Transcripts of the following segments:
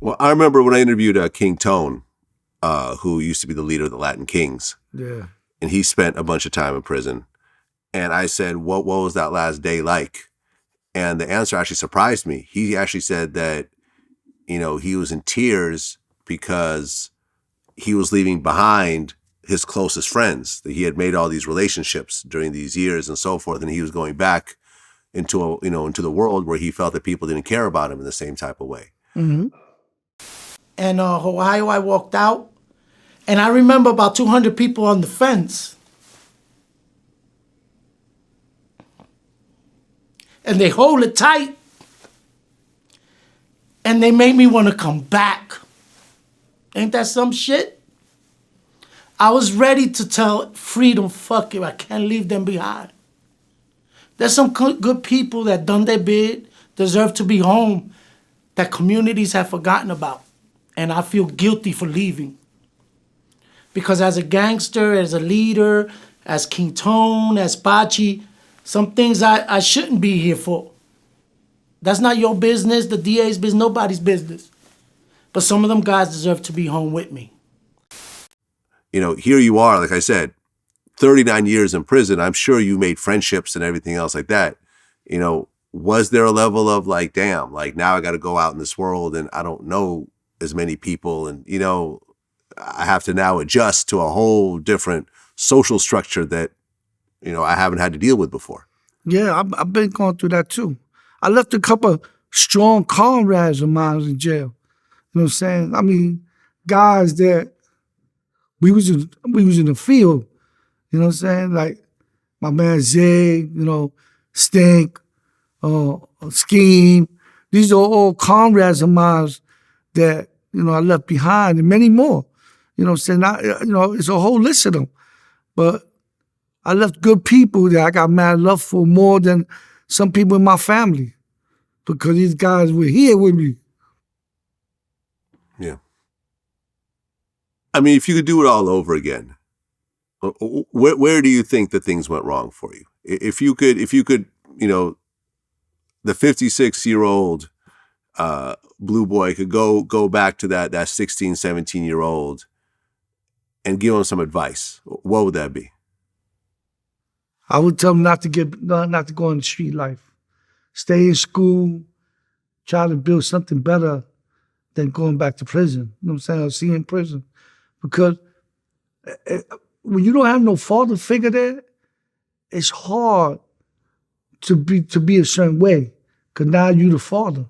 Well, I remember when I interviewed King Tone, who used to be the leader of the Latin Kings. Yeah. And he spent a bunch of time in prison. And I said, what was that last day like? And the answer actually surprised me. He actually said that, he was in tears because he was leaving behind his closest friends, that he had made all these relationships during these years and so forth. And he was going back into into the world where he felt that people didn't care about him in the same type of way. Mm-hmm. And Ohio, I walked out, and I remember about 200 people on the fence. And they hold it tight, and they made me want to come back. Ain't that some shit? I was ready to tell freedom, fuck it, I can't leave them behind. There's some good people that done their bid, deserve to be home, that communities have forgotten about. And I feel guilty for leaving. Because as a gangster, as a leader, as King Tone, as Pachi, some things I shouldn't be here for. That's not your business, the DA's business, nobody's business. But some of them guys deserve to be home with me. Here you are, like I said, 39 years in prison. I'm sure you made friendships and everything else like that. Was there a level of like, damn, like now I got to go out in this world and I don't know as many people, and I have to now adjust to a whole different social structure that I haven't had to deal with before? Yeah, I've been going through that too. I left a couple of strong comrades of mine in jail. You know what I'm saying? I mean, guys that we was in the field. You know what I'm saying? Like my man Zay, Stink, Scheme. These are all comrades of mine that I left behind, and many more. You know what I'm saying? It's a whole list of them. But I left good people that I got mad love for more than some people in my family, because these guys were here with me. Yeah. I mean, if you could do it all over again, where do you think that things went wrong for you? If you could, the 56-year-old Blue Boy could go back to that 16, 17-year-old and give him some advice, what would that be? I would tell him not to go in the street life. Stay in school, try to build something better than going back to prison. You know what I'm saying? Or see in prison. Because when you don't have no father figure there, it's hard to be a certain way. Because now you the father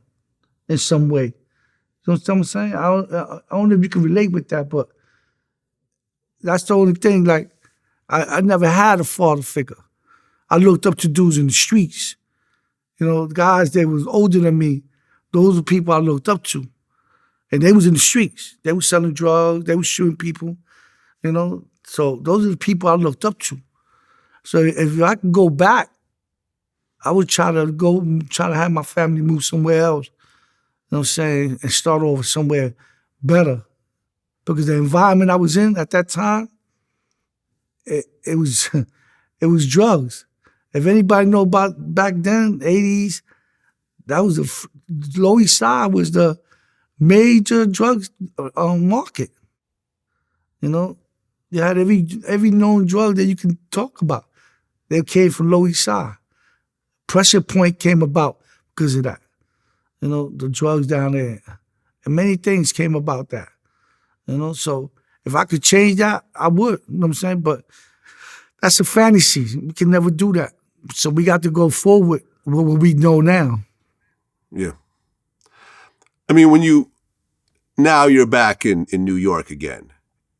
in some way. You know what I'm saying? I don't know if you can relate with that, but that's the only thing. Like, I never had a father figure. I looked up to dudes in the streets. The guys that was older than me, those are people I looked up to. And they was in the streets. They was selling drugs. They was shooting people, So those are the people I looked up to. So if I could go back, I would try to have my family move somewhere else, you know what I'm saying, and start over somewhere better. Because the environment I was in at that time, it was drugs. If anybody know about back then, 80s, that was the Lower East Side was the major drugs market. You had every known drug that you can talk about. They came from Lower East Side. Pressure Point came about because of that. The drugs down there. And many things came about that. So if I could change that, I would. You know what I'm saying? But that's a fantasy. We can never do that. So we got to go forward with what we know now. Yeah. I mean, now you're back in New York again,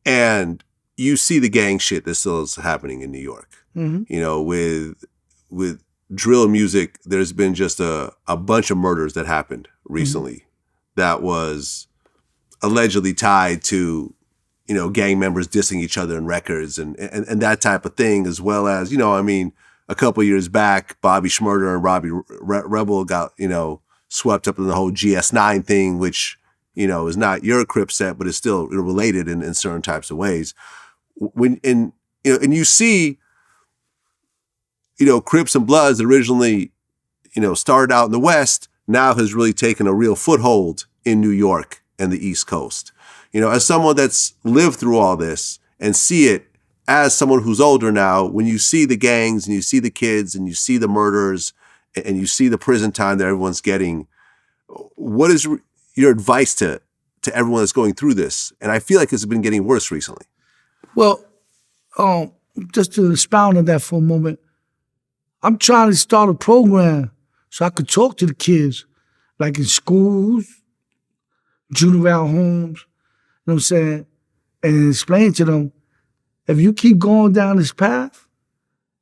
and you see the gang shit that still is happening in New York. Mm-hmm. With drill music, there's been just a bunch of murders that happened recently that was allegedly tied to, gang members dissing each other in records and that type of thing, as well as, a couple of years back, Bobby Shmurda and Robbie Rebel got, swept up in the whole GS9 thing, which, is not your Crip set, but is still related in certain types of ways. And you see, Crips and Bloods that originally, started out in the West, now has really taken a real foothold in New York and the East Coast. You know, as someone that's lived through all this and see it as someone who's older now, when you see the gangs and you see the kids and you see the murders and you see the prison time that everyone's getting, what is your advice to everyone that's going through this? And I feel like it's been getting worse recently. Well, just to expound on that for a moment, I'm trying to start a program so I could talk to the kids, like in schools, juvenile homes, you know what I'm saying, and explain to them, if you keep going down this path,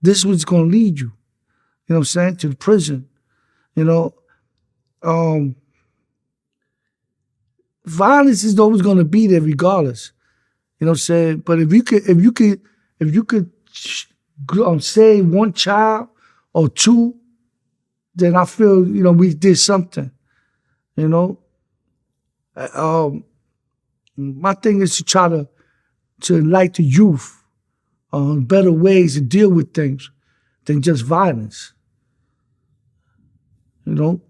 this is what's going to lead you, you know what I'm saying, to the prison, you know. Violence is always going to be there regardless, you know what I'm saying. But if you could save one child or two, then I feel, you know, we did something, you know. My thing is to try to enlighten the youth on better ways to deal with things than just violence, you know.